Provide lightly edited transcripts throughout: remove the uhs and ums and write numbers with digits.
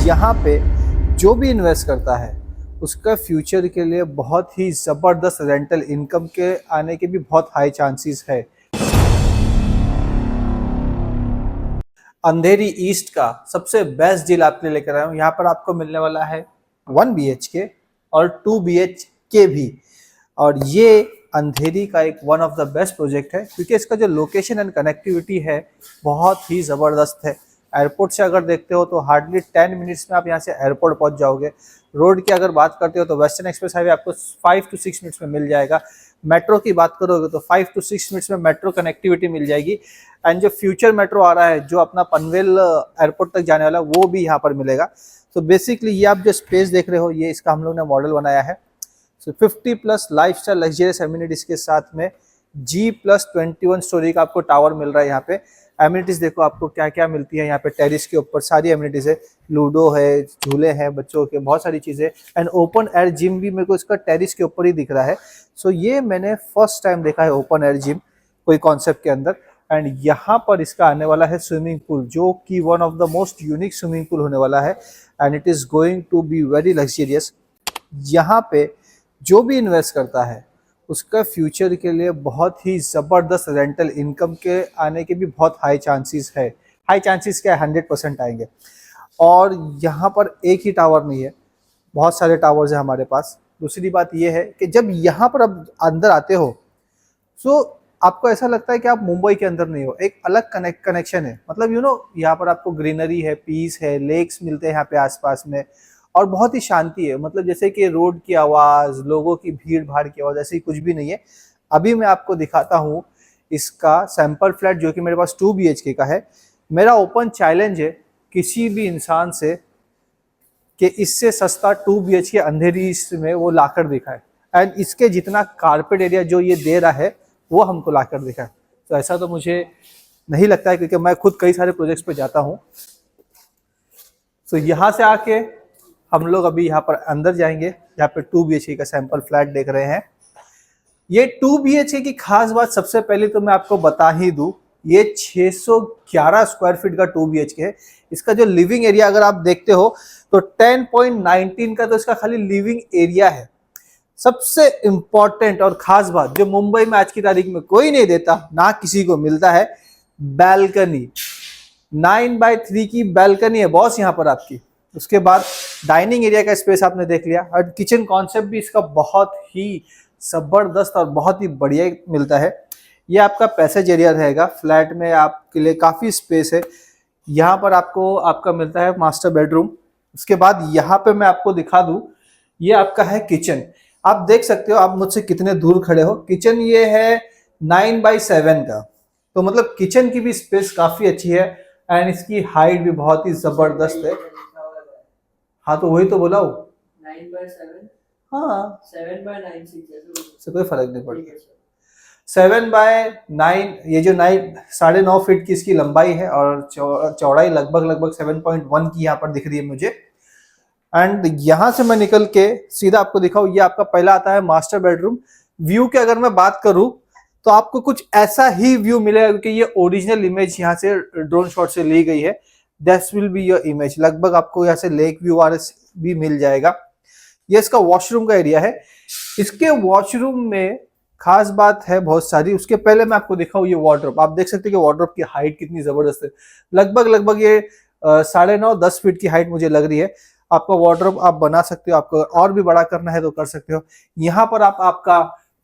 यहाँ पे जो भी इन्वेस्ट करता है उसका फ्यूचर के लिए बहुत ही ज़बरदस्त रेंटल इनकम के आने के भी बहुत हाई चांसेस है। अंधेरी ईस्ट का सबसे बेस्ट डील आपके लिए लेकर आया हूँ। यहाँ पर आपको मिलने वाला है 1 BHK और 2 BHK भी, और ये अंधेरी का एक one of the best project है क्योंकि इसका जो लोकेशन एंड कनेक्टिविटी है बहुत ही ज़बरदस्त है। एयरपोर्ट से अगर देखते हो तो हार्डली 10 मिनट्स में आप यहाँ से एयरपोर्ट पहुँच जाओगे। रोड की अगर बात करते हो तो वेस्टर्न एक्सप्रेस हाईवे आपको 5 to 6 मिनट्स में मिल जाएगा। मेट्रो की बात करोगे तो 5 to 6 मिनट्स में मेट्रो कनेक्टिविटी मिल जाएगी। एंड जो फ्यूचर मेट्रो आ रहा है जो अपना पनवेल एयरपोर्ट तक जाने वाला वो भी यहाँ पर मिलेगा। तो बेसिकली ये आप जो स्पेस देख रहे हो ये इसका हम लोग ने मॉडल बनाया है। सो 50+ लाइफस्टाइल लग्जरियस एमिनिटीज के साथ में G+21 स्टोरी का आपको टावर मिल रहा है। यहाँ पे एमिनिटीज देखो आपको क्या क्या मिलती है। यहाँ पे टेरिस के ऊपर सारी एमिनिटीज है, लूडो है, झूले हैं बच्चों के, बहुत सारी चीजें। एंड ओपन एयर जिम भी मेरे को इसका टेरिस के ऊपर ही दिख रहा है। सो ये मैंने फर्स्ट टाइम देखा है ओपन एयर जिम कोई कॉन्सेप्ट के अंदर। एंड यहाँ पर इसका आने वाला है स्विमिंग पूल जो कि one of the most unique swimming pool होने वाला है and it is going to be very luxurious. यहाँ पे जो भी इन्वेस्ट करता है उसका फ्यूचर के लिए बहुत ही ज़बरदस्त रेंटल इनकम के आने के भी बहुत हाई चांसेस है। हाई चांसेस क्या है, 100% आएंगे। और यहाँ पर एक ही टावर नहीं है, बहुत सारे टावर्स हैं हमारे पास। दूसरी बात ये है कि जब यहाँ पर आप अंदर आते हो तो आपको ऐसा लगता है कि आप मुंबई के अंदर नहीं हो, एक अलग कनेक्शन है। मतलब यहाँ पर आपको ग्रीनरी है, पीस है, लेक्स मिलते हैं यहाँ पे आसपास में, और बहुत ही शांति है। मतलब जैसे कि रोड की आवाज़, लोगों की भीड़ भाड़ की आवाज़, ऐसी कुछ भी नहीं है। अभी मैं आपको दिखाता हूँ इसका सैंपल फ्लैट जो कि मेरे पास 2 BHK का है। मेरा ओपन चैलेंज है किसी भी इंसान से कि इससे सस्ता 2 BHK अंधेरी ईस्ट में वो लाकर दिखाए एंड इसके जितना कारपेट एरिया जो ये दे रहा है वो हमको लाकर दिखाए। तो ऐसा तो मुझे नहीं लगता है क्योंकि मैं खुद कई सारे प्रोजेक्ट्स पे जाता हूँ। तो यहाँ से आके हम लोग अभी यहाँ पर अंदर जाएंगे। यहाँ पे 2 BHK का सैंपल फ्लैट देख रहे हैं। ये 2 BHK की खास बात सबसे पहले तो मैं आपको बता ही दूं, ये 611 स्क्वायर फीट का 2 BHK है। इसका जो लिविंग एरिया अगर आप देखते हो तो 10.19 का तो इसका खाली लिविंग एरिया है। सबसे इंपॉर्टेंट और खास बात जो मुंबई में आज की तारीख में कोई नहीं देता, ना किसी को मिलता है, बैल्कनी। 9x3 की बैल्कनी है बॉस यहाँ पर आपकी। उसके बाद डाइनिंग एरिया का स्पेस आपने देख लिया और किचन कॉन्सेप्ट भी इसका बहुत ही जबरदस्त और बहुत ही बढ़िया मिलता है। ये आपका पैसेज एरिया रहेगा। फ्लैट में आपके लिए काफ़ी स्पेस है। यहाँ पर आपका मिलता है मास्टर बेडरूम। उसके बाद यहाँ पे मैं आपको दिखा दूँ, ये आपका है किचन। आप देख सकते हो आप मुझसे कितने दूर खड़े हो। किचन ये है 9x7 का, तो मतलब किचन की भी स्पेस काफ़ी अच्छी है एंड इसकी हाइट भी बहुत ही ज़बरदस्त है। हाँ तो वही तो बोला हूँ, 9x7। हाँ 7x9 से कोई फर्क नहीं पड़ता। 7x9, ये जो 9.5 फीट की इसकी लंबाई है और चौड़ाई लगभग 7.1 की यहाँ पर दिख रही है मुझे। एंड यहाँ से मैं निकल के सीधा आपको दिखाऊँ, ये आपका पहला आता है मास्टर बेडरूम। व्यू की अगर मैं बात करूँ तो आपको कुछ ऐसा ही व्यू मिलेगा क्योंकि ये ओरिजिनल इमेज यहाँ से ड्रोन शॉट से ली गई है। That will be your image. लगभग आपको यहाँ से लेक व्यू भी मिल जाएगा। ये इसका वॉशरूम का एरिया है। इसके वॉशरूम में खास बात है बहुत सारी। उसके पहले मैं आपको दिखाऊं ये वार्डरोब। आप देख सकते हैं कि वार्डरोब की हाइट कितनी जबरदस्त है। लगभग ये 9.5-10 फीट की हाइट मुझे लग रही है। आपका वार्डरोब आप बना सकते हो, आपको और भी बड़ा करना है तो कर सकते हो। यहाँ पर आप आपका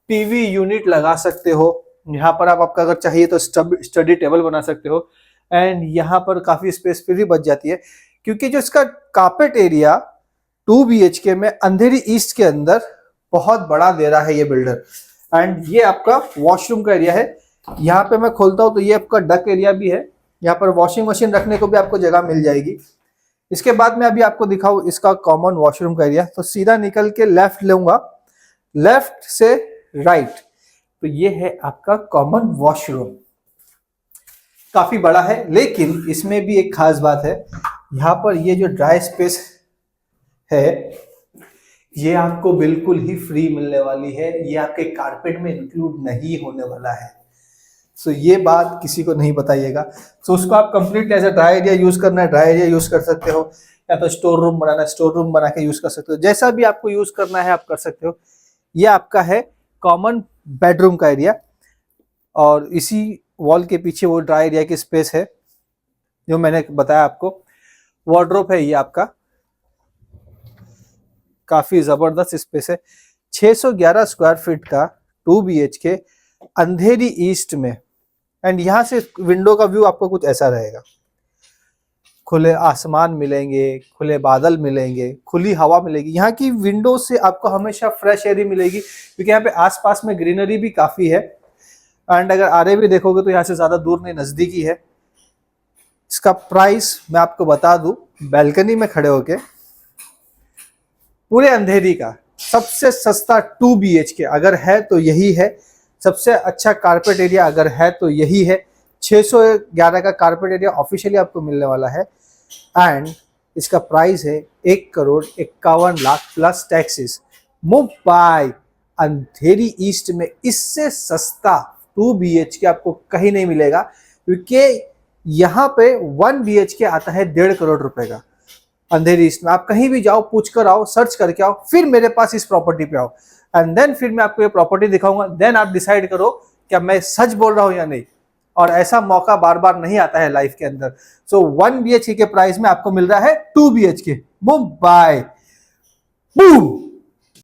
टीवी यूनिट लगा सकते हो। यहाँ पर आप आपका अगर चाहिए तो स्टडी टेबल बना सकते हो। एंड यहाँ पर काफी स्पेस फिर भी बच जाती है क्योंकि जो इसका कारपेट एरिया 2 BHK में अंधेरी ईस्ट के अंदर बहुत बड़ा दे रहा है ये बिल्डर। एंड ये आपका वॉशरूम का एरिया है। यहाँ पे मैं खोलता हूँ तो ये आपका डक एरिया भी है। यहाँ पर वॉशिंग मशीन रखने को भी आपको जगह मिल जाएगी। इसके बाद में अभी आपको दिखाऊँ इसका कॉमन वॉशरूम का एरिया। तो सीधा निकल के लेफ्ट लूंगा, लेफ्ट से राइट, तो ये है आपका कॉमन वॉशरूम। काफी बड़ा है लेकिन इसमें भी एक खास बात है। यहाँ पर ये जो ड्राई स्पेस है ये आपको बिल्कुल ही फ्री मिलने वाली है। ये आपके कारपेट में इंक्लूड नहीं होने वाला है। सो ये बात किसी को नहीं बताइएगा। सो उसको आप complete as a dry area use करना है, ड्राई एरिया यूज कर सकते हो। या तो स्टोर रूम बनाना है, स्टोर रूम बना के यूज कर सकते हो, जैसा भी आपको यूज करना है आप कर सकते हो। ये आपका है कॉमन बेडरूम का एरिया, और इसी वॉल के पीछे वो ड्राई एरिया की स्पेस है जो मैंने बताया आपको। वार्डरोब है ये आपका, काफी जबरदस्त स्पेस है। 611 स्क्वायर फीट का 2 BHK अंधेरी ईस्ट में, एंड यहाँ से विंडो का व्यू आपको कुछ ऐसा रहेगा। खुले आसमान मिलेंगे, खुले बादल मिलेंगे, खुली हवा मिलेगी। यहाँ की विंडो से आपको हमेशा फ्रेश एयर ही मिलेगी, क्योंकि यहाँ पे आसपास में ग्रीनरी भी काफी है। एंड अगर आरे भी देखोगे तो यहाँ से ज्यादा दूर नहीं, नजदीकी है। इसका प्राइस मैं आपको बता दूं, बैल्कनी में खड़े होके पूरे अंधेरी का सबसे सस्ता 2 BHK अगर है तो यही है। सबसे अच्छा कारपेट एरिया अगर है तो यही है। 611 का कारपेट एरिया ऑफिशियली आपको मिलने वाला है, एंड इसका प्राइस है 1,51,00,000 प्लस टैक्सेस। मुंबई अंधेरी ईस्ट में इससे सस्ता 2 BHK आपको कहीं नहीं मिलेगा, क्योंकि यहाँ पे 1 BHK आता है 1.5 करोड़ रुपए का अंधेरी ईस्ट में। आप कहीं भी जाओ, पूछ कर आओ, सर्च करके आओ, फिर मेरे पास इस प्रॉपर्टी पे आओ, एंड देन फिर मैं आपको ये प्रॉपर्टी दिखाऊंगा। देन आप डिसाइड करो क्या मैं सच बोल रहा हूं या नहीं। और ऐसा मौका बार बार नहीं आता है लाइफ के अंदर। सो 1 BHK के प्राइस में आपको मिल रहा है 2 BHK मुंबई। बूम।